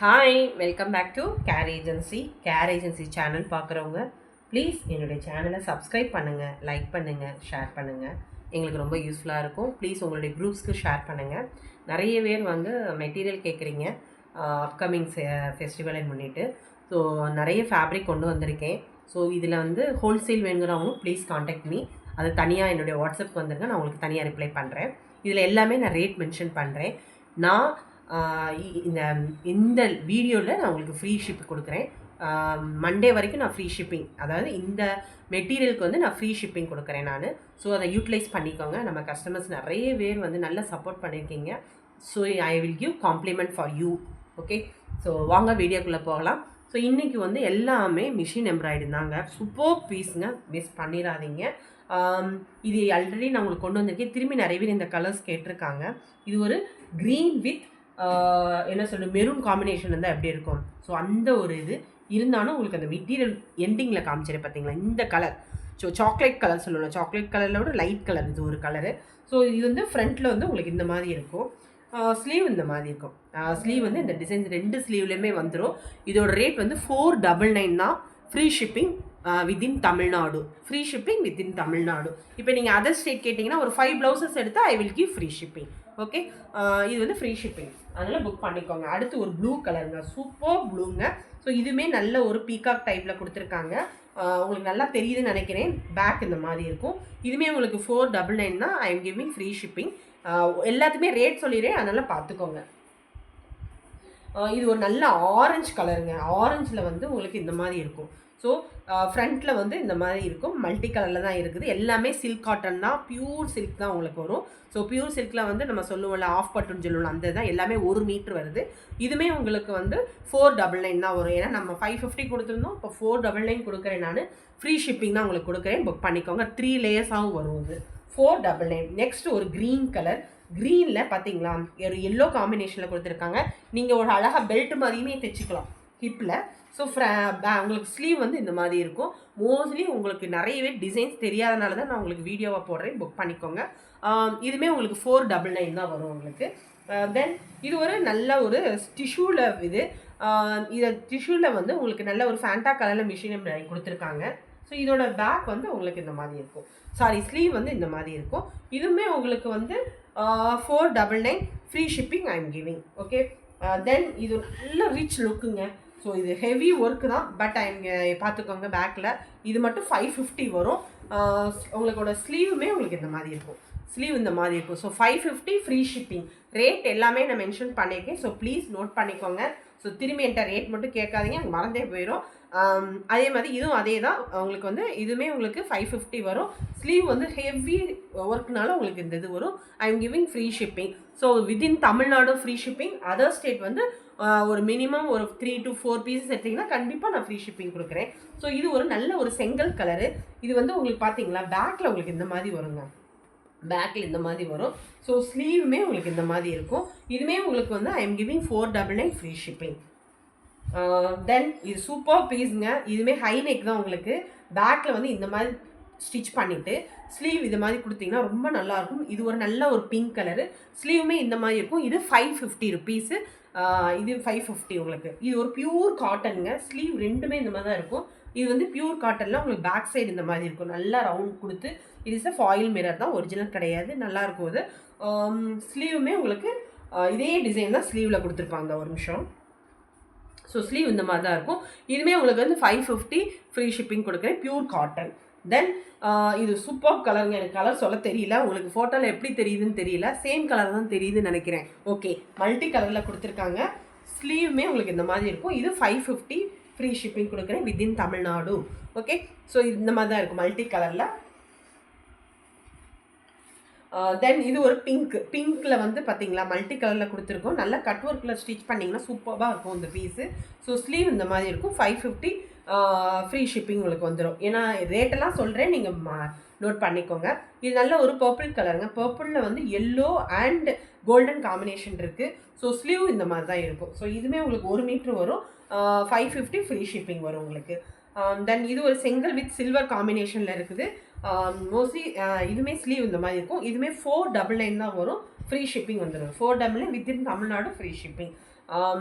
Hi welcome back to care agency channel பார்க்குறவங்க please என்னுடைய சேனலை சப்ஸ்கிரைப் பண்ணுங்கள், லைக் பண்ணுங்கள், ஷேர் பண்ணுங்கள். எங்களுக்கு ரொம்ப யூஸ்ஃபுல்லாக இருக்கும். ப்ளீஸ் உங்களுடைய குரூப்ஸ்க்கு ஷேர் பண்ணுங்கள். நிறைய பேர் வந்து மெட்டீரியல் கேட்குறீங்க அப்கமிங் ஃபெஸ்டிவலை முன்னிட்டு. ஸோ நிறைய ஃபேப்ரிக் கொண்டு வந்திருக்கேன். ஸோ இதில் வந்து ஹோல்சேல் வேணுங்கிறவங்க ப்ளீஸ் காண்டாக்ட் மீ. அது தனியாக என்னுடைய வாட்ஸ்அப் வந்துருங்க, நான் உங்களுக்கு தனியாக ரிப்ளை பண்ணுறேன். இதில் எல்லாமே நான் ரேட் மென்ஷன் பண்ணுறேன். நான் இந்த இந்த வீடியோவில் நான் உங்களுக்கு ஃப்ரீ ஷிப் கொடுக்குறேன். மண்டே வரைக்கும் நான் ஃப்ரீ ஷிப்பிங், அதாவது இந்த மெட்டீரியலுக்கு வந்து நான் ஃப்ரீ ஷிப்பிங் கொடுக்குறேன் நான். ஸோ அதை யூட்டிலைஸ் பண்ணிக்கோங்க. நம்ம கஸ்டமர்ஸ் நிறைய பேர் வந்து நல்லா சப்போர்ட் பண்ணியிருக்கீங்க. So I will give compliment for you. Okay, so வாங்க வீடியோக்குள்ளே போகலாம். ஸோ இன்றைக்கி வந்து எல்லாமே மிஷின் எம்ப்ராய்டு தாங்க. சூப்பர் பீஸுங்க, மிஸ் பண்ணிடாதீங்க. இது ஆல்ரெடி நான் உங்களுக்கு கொண்டு வந்திருக்கேன். திரும்பி நிறைய பேர் இந்த கலர்ஸ் கேட்டிருக்காங்க. இது ஒரு க்ரீன் வித் என்ன சொல்கிறது, மெரூன் காம்பினேஷன் இருந்தால் எப்படி இருக்கும். ஸோ அந்த ஒரு இது இருந்தாலும் உங்களுக்கு அந்த மெட்டீரியல் எண்டிங்கில் காமிச்சிரு பார்த்தீங்களா, இந்த கலர். ஸோ சாக்லேட் கலர் சொல்லணும். சாக்லேட் கலரில் விட லைட் கலர் இது ஒரு கலரு. ஸோ இது வந்து ஃப்ரண்ட்டில் வந்து உங்களுக்கு இந்த மாதிரி இருக்கும். ஸ்லீவ் இந்த மாதிரி இருக்கும். ஸ்லீவ் வந்து இந்த டிசைன்ஸ் 2 ஸ்லீவ்லேயுமே வந்துடும். இதோட ரேட் வந்து 499 தான். Free shipping within Tamil Nadu. Free shipping within Tamil Nadu. இப்போ நீங்கள் அதர் ஸ்டேட் கேட்டிங்கன்னா ஒரு 5 ப்ளவுசஸ் எடுத்தால் ஐ will give free shipping. Okay, இது வந்து ஃப்ரீ ஷிப்பிங், அதனால் புக் பண்ணிக்கோங்க. அடுத்து ஒரு ப்ளூ கலருங்க, சூப்பர் ப்ளூங்க. ஸோ இதுவுமே நல்ல ஒரு பீகாக் டைப்பில் கொடுத்துருக்காங்க. உங்களுக்கு நல்லா தெரியுதுன்னு நினைக்கிறேன். பேக் இந்த மாதிரி இருக்கும். இதுவுமே உங்களுக்கு 499 தான். ஐ எம் கிவிங் ஃப்ரீ ஷிப்பிங். எல்லாத்துக்குமே ரேட் சொல்லிடுறேன், அதனால் பார்த்துக்கோங்க. இது ஒரு நல்ல ஆரஞ்சு கலருங்க. ஆரஞ்சில் வந்து உங்களுக்கு இந்த மாதிரி இருக்கும். ஸோ ஃப்ரண்ட்டில் வந்து இந்த மாதிரி இருக்கும். மல்டி கலரில் தான் இருக்குது. எல்லாமே சில்க் காட்டன் தான், பியூர் சில்க் தான் உங்களுக்கு வரும். ஸோ பியூர் சில்கில் வந்து நம்ம சொல்லுவோம்ல, ஆஃப் பட்டுன்னு சொல்லுவோம், அந்த தான் எல்லாமே 1 மீட்ரு வருது. இதுவுமே உங்களுக்கு வந்து 499 தான் வரும். ஏன்னா நம்ம 550 கொடுத்துருந்தோம், இப்போ 499 கொடுக்குறேன் நான். ஃப்ரீ ஷிப்பிங் தான் உங்களுக்கு கொடுக்குறேன், புக் பண்ணிக்கோங்க. 3 லேயர்ஸாகவும் வரும் இது. 499. நெக்ஸ்ட் ஒரு க்ரீன் கலர். க்ரீனில் பார்த்தீங்களா, ஒரு எல்லோ காம்பினேஷனில் கொடுத்துருக்காங்க. நீங்கள் ஒரு அழகாக பெல்ட் மாதிரியுமே தைச்சிக்கலாம் ஹிப்பில். ஸோ உங்களுக்கு ஸ்லீவ் வந்து இந்த மாதிரி இருக்கும். மோஸ்ட்லி உங்களுக்கு நிறையவே டிசைன்ஸ் தெரியாதனால தான் நான் உங்களுக்கு வீடியோவாக போடுறேன், புக் பண்ணிக்கோங்க. இதுவுமே உங்களுக்கு 499 தான் வரும் உங்களுக்கு. தென் இது ஒரு நல்ல ஒரு டிஷ்யூவில் இது. இதை டிஷ்யூவில் வந்து உங்களுக்கு நல்ல ஒரு ஃபேண்டா கலரில் மிஷின் எம்ப்ராய்டரி கொடுத்துருக்காங்க. ஸோ இதோட பேக் வந்து உங்களுக்கு இந்த மாதிரி இருக்கும். ஸ்லீவ் வந்து இந்த மாதிரி இருக்கும். இதுவுமே உங்களுக்கு வந்து 499 free shipping I am giving. Okay, then இது நல்ல ரிச் லுக்குங்க. ஸோ இது ஹெவி ஒர்க்கு தான், பட் பார்த்துக்கோங்க. பேக்கில் இது மட்டும் 550 வரும். உங்களுக்கோட ஸ்லீவுமே உங்களுக்கு இந்த மாதிரி இருக்கும். ஸ்லீவ் இந்த மாதிரி இருக்கும். So 550 free shipping. ரேட் எல்லாமே நான் மென்ஷன் பண்ணியிருக்கேன். ஸோ ப்ளீஸ் நோட் பண்ணிக்கோங்க. ஸோ திரும்பி என்கிட்ட ரேட் மட்டும் கேட்காதீங்க, எனக்கு மறந்தே போயிடும். அதே மாதிரி இதுவும் அதே தான். உங்களுக்கு வந்து இதுவுமே உங்களுக்கு 550 வரும். ஸ்லீவ் வந்து ஹெவி ஒர்க்னால உங்களுக்கு இந்த இது வரும். ஐ am giving free shipping. So within Tamil Nadu free shipping. Other state வந்து ஒரு மினிமம் ஒரு 3 to 4 பீசஸ் எடுத்திங்கன்னா கண்டிப்பாக நான் ஃப்ரீ ஷிப்பிங் கொடுக்குறேன். ஸோ இது ஒரு நல்ல ஒரு செங்கல் கலரு. இது வந்து உங்களுக்கு பார்த்தீங்களா, பேக்கில் உங்களுக்கு இந்த மாதிரி வருங்க. பேக்கில் இந்த மாதிரி வரும். ஸோ ஸ்லீவுமே உங்களுக்கு இந்த மாதிரி இருக்கும். இதுவுமே உங்களுக்கு வந்து I am giving 499 free shipping. Then இது சூப்பர் பீஸுங்க. இதுவுமே ஹை நெக் தான் உங்களுக்கு. பேக்கில் வந்து இந்த மாதிரி ஸ்டிச் பண்ணிவிட்டு ஸ்லீவ் இது மாதிரி கொடுத்தீங்கன்னா ரொம்ப நல்லாயிருக்கும். இது ஒரு நல்ல ஒரு பிங்க் கலரு. ஸ்லீவுமே இந்த மாதிரி இருக்கும். இது 550 ருபீஸு. இது 550 உங்களுக்கு. இது ஒரு பியூர் காட்டனுங்க. ஸ்லீவ் ரெண்டுமே இந்த மாதிரி தான் இருக்கும். இது வந்து பியூர் காட்டனில் உங்களுக்கு பேக் சைடு இந்த மாதிரி இருக்கும். நல்லா ரவுண்ட் கொடுத்து, இது இஸ் ஃபாயில் மிரர் தான், ஒரிஜினல் கிடையாது. நல்லாயிருக்கும் இது. ஸ்லீவுமே உங்களுக்கு இதே டிசைன் தான் ஸ்லீவில் கொடுத்துருப்பாங்க. ஒரு நிமிஷம். ஸோ ஸ்லீவ் இந்த மாதிரி தான் இருக்கும். இதுவுமே உங்களுக்கு வந்து 550 ஃப்ரீ ஷிப்பிங் கொடுக்குறேன், பியூர் காட்டன். தென் இது சூப்பர் கலருங்க. எனக்கு கலர் சொல்ல தெரியல, உங்களுக்கு ஃபோட்டோவில் எப்படி தெரியுதுன்னு தெரியல. சேம் கலர் தான் தெரியுதுன்னு நினைக்கிறேன். ஓகே, மல்டி கலரில் கொடுத்துருக்காங்க. ஸ்லீவுமே உங்களுக்கு இந்த மாதிரி இருக்கும். இது 550 ஃப்ரீ ஷிப்பிங் கொடுக்குறேன் வித்தின் தமிழ்நாடு. ஓகே, ஸோ இந்த மாதிரி தான் இருக்கும் மல்டி கலரில். தென் இது ஒரு பிங்க்கில் வந்து பார்த்தீங்களா, மல்டி கலரில் கொடுத்துருக்கோம். நல்லா கட் ஒர்க்கில் ஸ்டிச் பண்ணிங்கன்னா சூப்பராக இருக்கும் இந்த பீஸு. ஸோ ஸ்லீவ் இந்த மாதிரி இருக்கும். 550 ஃப்ரீ ஷிப்பிங் உங்களுக்கு வந்துடும். ஏன்னா ரேட்டெல்லாம் சொல்கிறேன், நீங்கள் நோட் பண்ணிக்கோங்க. இது நல்ல ஒரு பர்பிள் கலருங்க. பர்பிளில் வந்து எல்லோ அண்ட் கோல்டன் காம்பினேஷன் இருக்குது. ஸோ ஸ்லீவ் இந்த மாதிரி தான் இருக்கும். ஸோ இதுவுமே உங்களுக்கு 1 மீட்ரு வரும். 550 ஃப்ரீ ஷிப்பிங் வரும் உங்களுக்கு. தென் இது ஒரு செங்கல் வித் சில்வர் காம்பினேஷனில் இருக்குது. மோஸ்ட்லி இதுவுமே ஸ்லீவ் இந்த மாதிரி இருக்கும். இதுவுமே 499 தான் வரும். ஃப்ரீ ஷிப்பிங் வந்துடும். 499 வித்தின் தமிழ்நாடு ஃப்ரீ ஷிப்பிங்.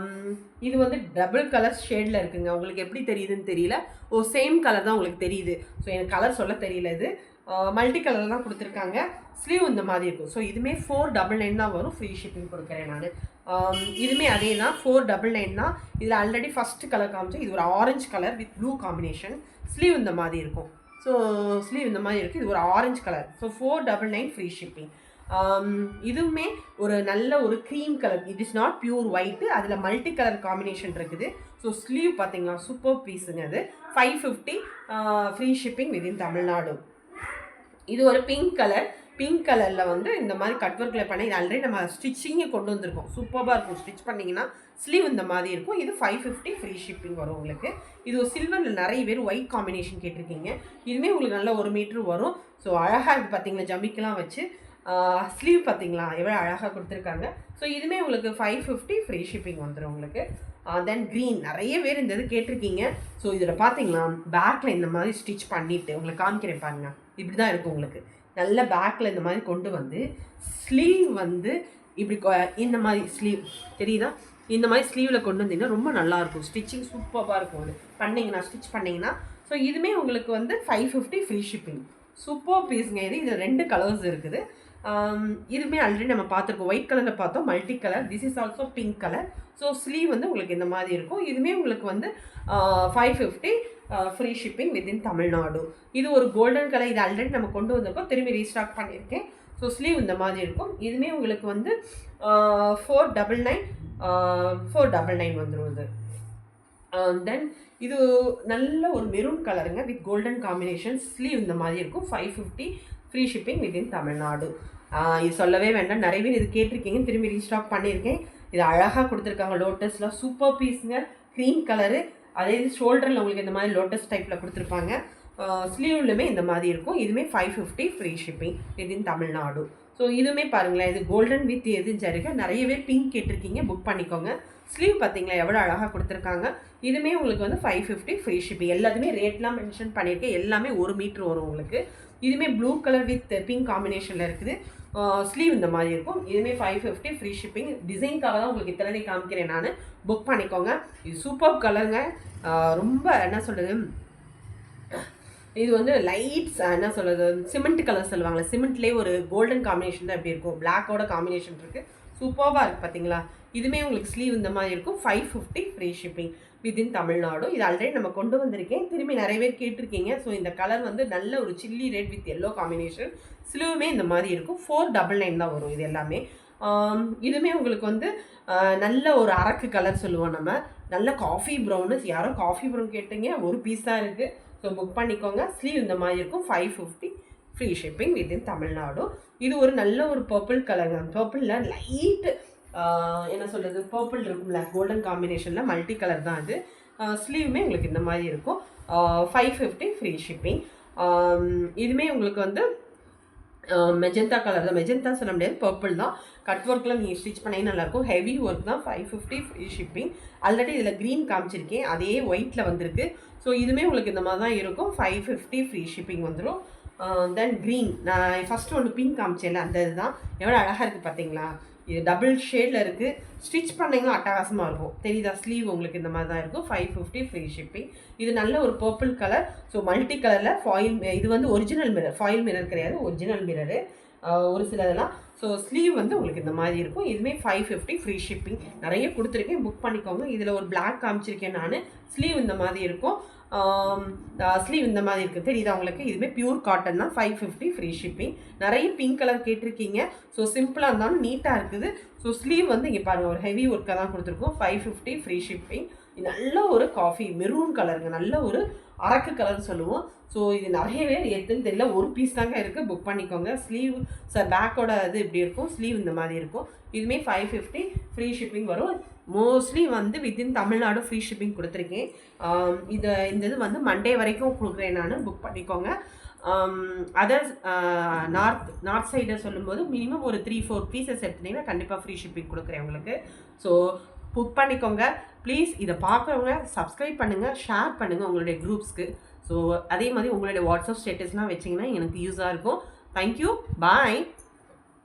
இது வந்து டபுள் கலர் ஷேடில் இருக்குங்க. உங்களுக்கு எப்படி தெரியுதுன்னு தெரியல. சேம் கலர் தான் உங்களுக்கு தெரியுது. ஸோ எனக்கு கலர் சொல்ல தெரியல. இது மல்டி கலர் தான் கொடுத்துருக்காங்க. ஸ்லீவ் இந்த மாதிரி இருக்கும். ஸோ இதுவுமே 499 தான் வரும். ஃப்ரீ ஷிப்பிங் கொடுக்குறேன் நான். இதுவுமே அதே தான் 499 தான். இதில் ஆல்ரெடி ஃபஸ்ட்டு கலர் காமிச்சோம். இது ஒரு orange colour with blue combination. Sleeve இந்த மாதிரி இருக்கும். ஸோ ஸ்லீவ் இந்த மாதிரி இருக்குது. இது ஒரு orange colour. So 499 free shipping. இதுவுமே ஒரு நல்ல ஒரு cream colour. It is not pure white, அதில் மல்டி கலர் காம்பினேஷன் இருக்குது. ஸோ ஸ்லீவ் பார்த்தீங்களா, சூப்பர் பீஸுங்க. அது 550 ஃப்ரீ ஷிப்பிங் விதின் தமிழ்நாடு. இது ஒரு பிங்க் கலர். பிங்க் கலரில் வந்து இந்த மாதிரி கட் ஒர்க்கில் பண்ணி இது ஆல்ரெடி நம்ம ஸ்டிச்சிங்கே கொண்டு வந்திருக்கோம். சூப்பராக இருக்கும். ஸ்டிச் பண்ணிங்கன்னா ஸ்லீவ் இந்த மாதிரி இருக்கும். இது 550 ஃப்ரீ ஷிப்பிங் வரும் உங்களுக்கு. இது ஒரு சில்வரில் நிறைய பேர் ஒயிட் காம்பினேஷன் கேட்டிருக்கீங்க. இதுவுமே உங்களுக்கு நல்ல 1 மீட்ரு வரும். ஸோ அழகாக இருக்குது பார்த்தீங்களா, ஜமிக்கெலாம் வச்சு. ஸ்லீவ் பார்த்தீங்களா எவ்வளோ அழகாக கொடுத்துருக்காங்க. ஸோ இதுவுமே உங்களுக்கு 550 ஃப்ரீ ஷிப்பிங் வந்துடும் உங்களுக்கு. தென் க்ரீன் நிறைய பேர் இந்த இது கேட்டிருக்கீங்க. ஸோ இதில் பார்த்தீங்களா பேக்கில் இந்த மாதிரி ஸ்டிச் பண்ணிவிட்டு உங்களுக்கு காமிக்கிறேன் பாருங்கள். இப்படி தான் இருக்கும் உங்களுக்கு. நல்ல பேக்கில் இந்த மாதிரி கொண்டு வந்து ஸ்லீவ் வந்து இப்படி இந்த மாதிரி ஸ்லீவ் தெரியுதா, இந்த மாதிரி ஸ்லீவில் கொண்டு வந்தீங்கன்னா ரொம்ப நல்லாயிருக்கும். ஸ்டிச்சிங் சூப்பராக இருக்கும். அது பண்ணிங்கன்னா ஸ்டிச் பண்ணிங்கன்னா. ஸோ இதுவுமே உங்களுக்கு வந்து 550 ஃப்ரீ ஷிப்பிங். சூப்பர் பீஸுங்க. இதில் 2 கலர்ஸ் இருக்குது. இதுவுமே ஆல்ரெடி நம்ம பார்த்துருக்கோம். ஒயிட் கலரில் பார்த்தோம், multi colour. This is also pink colour. So sleeve வந்து உங்களுக்கு இந்த மாதிரி இருக்கும். இதுவுமே உங்களுக்கு வந்து 550 ஃப்ரீ ஷிப்பிங் வித்தின் தமிழ்நாடு. இது ஒரு கோல்டன் கலர். இது ஆல்ரெடி நம்ம கொண்டு வந்தப்போ திரும்பி ரீஸ்டாக் பண்ணியிருக்கேன். ஸோ ஸ்லீவ் இந்த மாதிரி இருக்கும். இதுவுமே உங்களுக்கு வந்து 499 வந்துடும் இது. தென் இது நல்ல ஒரு மெரூன் கலருங்க வித் கோல்டன் காம்பினேஷன். ஸ்லீவ் இந்த மாதிரி இருக்கும். 550 ஃப்ரீ ஷிப்பிங் வித்தின் தமிழ்நாடு. இது சொல்லவே வேண்டாம், நிறைய பேர் இது கேட்டிருக்கீங்க. திரும்பி ரீஸ்டாக் பண்ணியிருக்கேன். இது அழகாக கொடுத்துருக்காங்க. லோட்டஸில் சூப்பர் பீஸுங்க. Green colour. அதே இது ஷோல்டரில் உங்களுக்கு இந்த மாதிரி லோட்டஸ் டைப்பில் கொடுத்துருப்பாங்க. ஸ்லீவ்லுமே இந்த மாதிரி இருக்கும். இதுவுமே 550 free shipping within Tamil Nadu. So இதுவுமே பாருங்களேன், இது கோல்டன் வித் எதுன்னு சரிங்க. நிறைய பேர் பிங்க் கேட்டிருக்கீங்க, புக் பண்ணிக்கோங்க. ஸ்லீவ் பார்த்தீங்களா எவ்வளோ அழகாக கொடுத்துருக்காங்க. இதுவுமே உங்களுக்கு வந்து 550 ஃப்ரீ ஷிப்பிங். எல்லாத்துமே ரேட்லாம் மென்ஷன் பண்ணியிருக்கேன். எல்லாமே 1 மீட்ரு வரும் உங்களுக்கு. இதுவுமே ப்ளூ கலர் வித் பிங்க் காம்பினேஷனில் இருக்குது. ஸ்லீவ் இந்த மாதிரி இருக்கும். இதுவுமே 550 ஃப்ரீ ஷிப்பிங். டிசைனுக்காக தான் உங்களுக்கு இத்தனை காமிக்கிறேன் நான். புக் பண்ணிக்கோங்க. இது சூப்பர் கலருங்க. ரொம்ப என்ன சொல்கிறது, இது வந்து லைட்ஸ் என்ன சொல்கிறது, சிமெண்ட் கலர் சொல்லுவாங்களே, சிமெண்ட்லேயே ஒரு கோல்டன் காம்பினேஷன் தான் எப்படி இருக்கும். பிளாக்கோட காம்பினேஷன் இருக்குது. சூப்பராக இருக்குது பார்த்தீங்களா. இதுவுமே உங்களுக்கு ஸ்லீவ் இந்த மாதிரி இருக்கும். 550 ஃப்ரீ ஷிப்பிங் வித்தின் தமிழ்நாடு. இது ஆல்ரெடி நம்ம கொண்டு வந்திருக்கேன். திரும்பி நிறைய பேர் கேட்டிருக்கீங்க. ஸோ இந்த கலர் வந்து நல்ல ஒரு chilli red with yellow combination. ஸ்லீவுமே இந்த மாதிரி இருக்கும். 499 தான் வரும் இது எல்லாமே. இதுவுமே உங்களுக்கு வந்து நல்ல ஒரு அரக்கு கலர் சொல்லுவோம் நம்ம. நல்ல காஃபி ப்ரௌனு. யாரோ காஃபி ப்ரௌன் கேட்டீங்க, ஒரு பீஸ் தான் இருக்குது. ஸோ புக் பண்ணிக்கோங்க. ஸ்லீவ் இந்த மாதிரி இருக்கும். 550 ஃப்ரீ ஷிப்பிங் வித்தின் தமிழ்நாடு. இது ஒரு நல்ல ஒரு பர்பிள் கலருங்க. பர்பிளில் லைட்டு என்ன சொல்கிறது, பர்பிள் இருக்கும்ல, கோல்டன் காம்பினேஷனில் மல்டி கலர் தான் அது. ஸ்லீவுமே உங்களுக்கு இந்த மாதிரி இருக்கும். 550 ஃப்ரீ ஷிப்பிங். இதுவுமே உங்களுக்கு வந்து மெஜந்தா கலர் தான். மெஜந்தா சொல்ல முடியாது, பர்பிள் தான். கட் ஒர்க்கில் நீங்கள் ஸ்டிச் பண்ணிங்கன்னா நல்லாயிருக்கும். ஹெவி ஒர்க் தான். 550 ஃப்ரீ ஷிப்பிங். ஆல்ரெடி இதில் க்ரீன் காமிச்சிருக்கேன், அதே ஒயிட்டில் வந்திருக்கு. ஸோ இதுவுமே உங்களுக்கு இந்த மாதிரி தான் இருக்கும். 550 ஃப்ரீ ஷிப்பிங் வந்துடும். தென் க்ரீன், நான் ஃபஸ்ட்டு ஒன்று பிங்க் காமிச்சேன்ல, அந்த இதுதான். எவ்வளோ அழகாக இருக்குது பார்த்தீங்களா. இது டபுள் ஷேடில் இருக்குது. ஸ்டிச் பண்ணிங்கன்னா அட்டகாசமாக இருக்கும். தெரியுதா, ஸ்லீவ் உங்களுக்கு இந்த மாதிரி தான் இருக்கும். 550 ஃப்ரீ ஷிப்பிங். இது நல்ல ஒரு பர்பிள் கலர். ஸோ மல்டி கலரில் ஃபாயில். இது வந்து ஒரிஜினல் மிரர், ஃபாயில் மிரர் கிடையாது, ஒரிஜினல் மிரரு ஒரு சிலதெல்லாம். ஸோ ஸ்லீவ் வந்து உங்களுக்கு இந்த மாதிரி இருக்கும். இதுவுமே 550 ஃப்ரீ ஷிப்பிங். நிறைய கொடுத்துருக்கேன், புக் பண்ணிக்கோங்க. இதில் ஒரு பிளாக் காமிச்சிருக்கேன் நான். ஸ்லீவ் இந்த மாதிரி இருக்கும். ஸ்லீவ் இந்த மாதிரி இருக்குது, தெரியுதா உங்களுக்கு. இதுவுமே பியூர் காட்டன் தான். 550 ஃப்ரீ ஷிப்பிங். நிறைய பிங்க் கலர் கேட்டிருக்கீங்க. ஸோ சிம்பிளாக இருந்தாலும் நீட்டாக இருக்குது. ஸோ ஸ்லீவ் வந்து இங்கே பாருங்கள், ஒரு ஹெவி ஒர்க்காக தான் கொடுத்துருக்கோம். 550 ஃப்ரீ ஷிப்பிங். நல்ல ஒரு காஃபி மெரூன் கலருங்க. நல்ல ஒரு அரக்கு கலர்னு சொல்லுவோம். ஸோ இது நிறைய பேர் எதுன்னு தெரியல, ஒரு பீஸ் தாங்க இருக்குது, புக் பண்ணிக்கோங்க. ஸ்லீவ் பேக்கோட இது இப்படி இருக்கும். ஸ்லீவ் இந்த மாதிரி இருக்கும். இதுவுமே 550 ஃப்ரீ ஷிப்பிங் வரும். மோஸ்ட்லி வந்து வித்தின் தமிழ்நாடு ஃப்ரீ ஷிப்பிங் கொடுத்துருக்கேன். இந்த இது வந்து மண்டே வரைக்கும் கொடுக்குறேன் நான், புக் பண்ணிக்கோங்க. அதர்ஸ் நார்த் சைடை சொல்லும்போது மினிமம் ஒரு 3-4 பீசஸ் எடுத்துட்டிங்கன்னா கண்டிப்பாக ஃப்ரீ ஷிப்பிங் கொடுக்குறேன் உங்களுக்கு. ஸோ புக் பண்ணிக்கோங்க ப்ளீஸ். இதை பார்க்குறவங்க சப்ஸ்கிரைப் பண்ணுங்கள், ஷேர் பண்ணுங்கள் உங்களுடைய குரூப்ஸ்க்கு. ஸோ அதே மாதிரி உங்களுடைய வாட்ஸ்அப் ஸ்டேட்டஸ்லாம் வச்சிங்கன்னா எனக்கு யூஸாக இருக்கும். தேங்க்யூ, பாய்.